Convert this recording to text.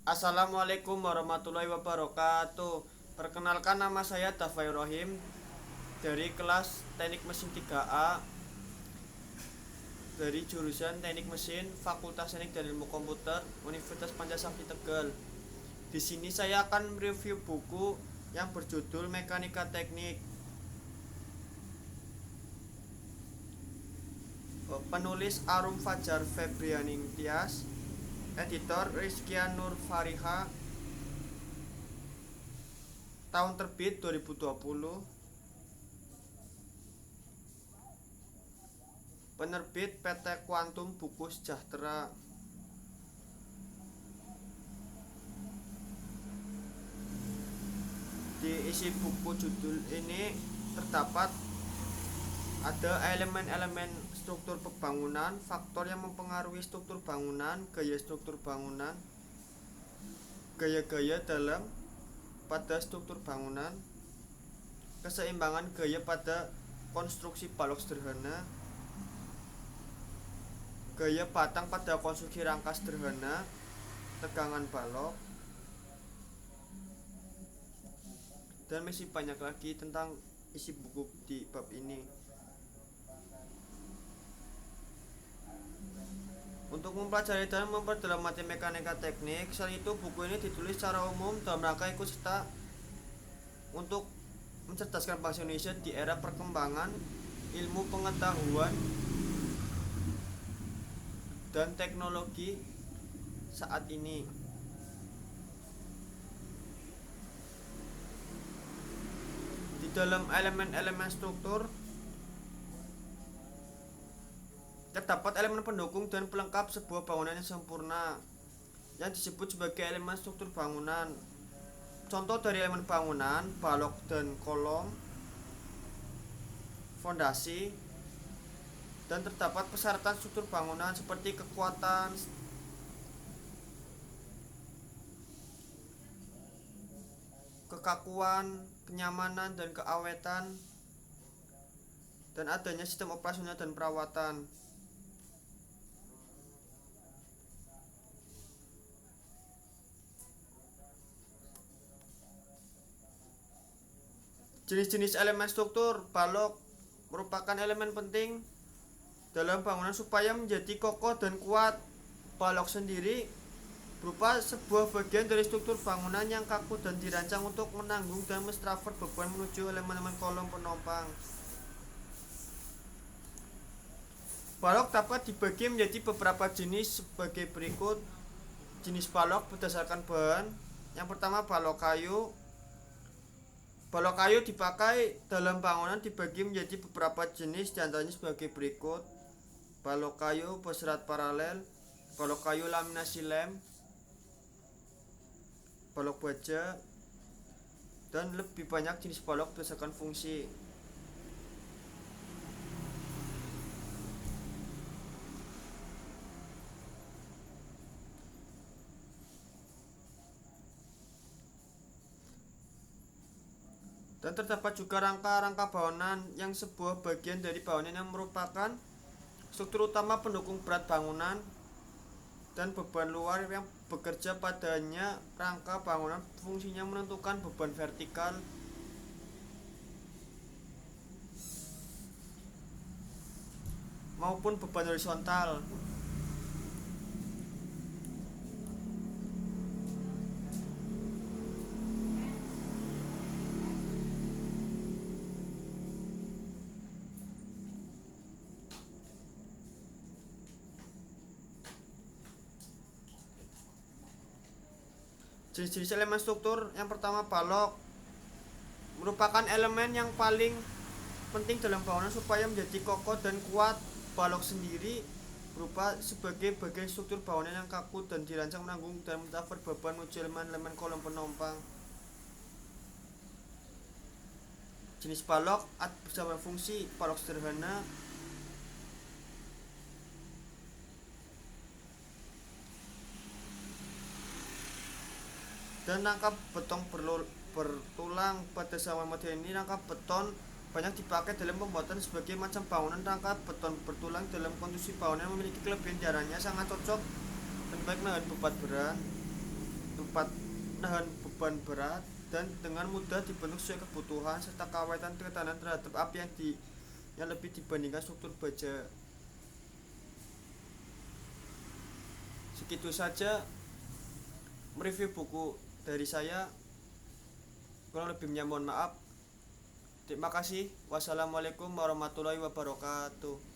Assalamualaikum warahmatullahi wabarakatuh. Perkenalkan, nama saya Dafai Rohim dari kelas Teknik Mesin 3A dari jurusan Teknik Mesin Fakultas Teknik dan Ilmu Komputer Universitas Pancasakti Tegal. Di sini saya akan mereview buku yang berjudul Mekanika Teknik. Penulis Arum Fajar Febrianing Tias, editor Rizkia Nur Fariha, tahun terbit 2020, penerbit PT Quantum Buku Sejahtera. Di isi buku judul ini terdapat ada elemen-elemen struktur pembangunan, faktor yang mempengaruhi struktur bangunan, gaya struktur bangunan, gaya-gaya dalam pada struktur bangunan, keseimbangan gaya pada konstruksi balok sederhana, gaya batang pada konstruksi rangka sederhana, tegangan balok, dan masih banyak lagi tentang isi buku di bab ini. Untuk mempelajari dan memperdalam materi mekanika teknik, selain itu buku ini ditulis secara umum dalam rangka ikut serta untuk mencerdaskan bangsa Indonesia di era perkembangan ilmu pengetahuan dan teknologi saat ini. Di dalam elemen-elemen struktur terdapat elemen pendukung dan pelengkap sebuah bangunan yang sempurna yang disebut sebagai elemen struktur bangunan. Contoh dari elemen bangunan: balok dan kolom, fondasi, dan terdapat persyaratan struktur bangunan seperti kekuatan, kekakuan, kenyamanan, dan keawetan, dan adanya sistem operasional dan perawatan. Jenis-jenis elemen struktur. Balok merupakan elemen penting dalam bangunan supaya menjadi kokoh dan kuat. Balok sendiri berupa sebuah bagian dari struktur bangunan yang kaku dan dirancang untuk menanggung dan mentransfer beban menuju elemen-elemen kolom penopang. Balok dapat dibagi menjadi beberapa jenis sebagai berikut. Jenis balok berdasarkan bahan. Yang pertama, balok kayu. Balok kayu dipakai dalam bangunan dibagi menjadi beberapa jenis, diantaranya sebagai berikut: balok kayu berserat paralel, balok kayu laminasi lem, balok baja, dan lebih banyak jenis balok berdasarkan fungsi. Dan terdapat juga rangka-rangka bangunan yang sebuah bagian dari bangunan yang merupakan struktur utama pendukung berat bangunan dan beban luar yang bekerja padanya. Rangka bangunan fungsinya menentukan beban vertikal maupun beban horizontal. Jenis-jenis elemen struktur. Yang pertama, balok merupakan elemen yang paling penting dalam bangunan supaya menjadi kokoh dan kuat. Balok sendiri berupa sebagai bagian struktur bangunan yang kaku dan dirancang menanggung dan mentransfer beban menuju elemen-elemen kolom penopang. Jenis balok bersama fungsi: balok sederhana, dan rangka beton bertulang. Pada zaman modern ini, rangka beton banyak dipakai dalam pembuatan sebagai macam bangunan. Rangka beton bertulang dalam konstruksi bangunan memiliki kelebihan diantaranya sangat cocok dan baik menahan beban berat. dapat nahan beban berat dan dengan mudah dibentuk sesuai kebutuhan serta kawetan ketahanan terhadap api yang lebih dibandingkan struktur baja. Segitu saja mereview buku dari saya. Kurang lebihnya mohon maaf. Terima kasih. Wassalamualaikum warahmatullahi wabarakatuh.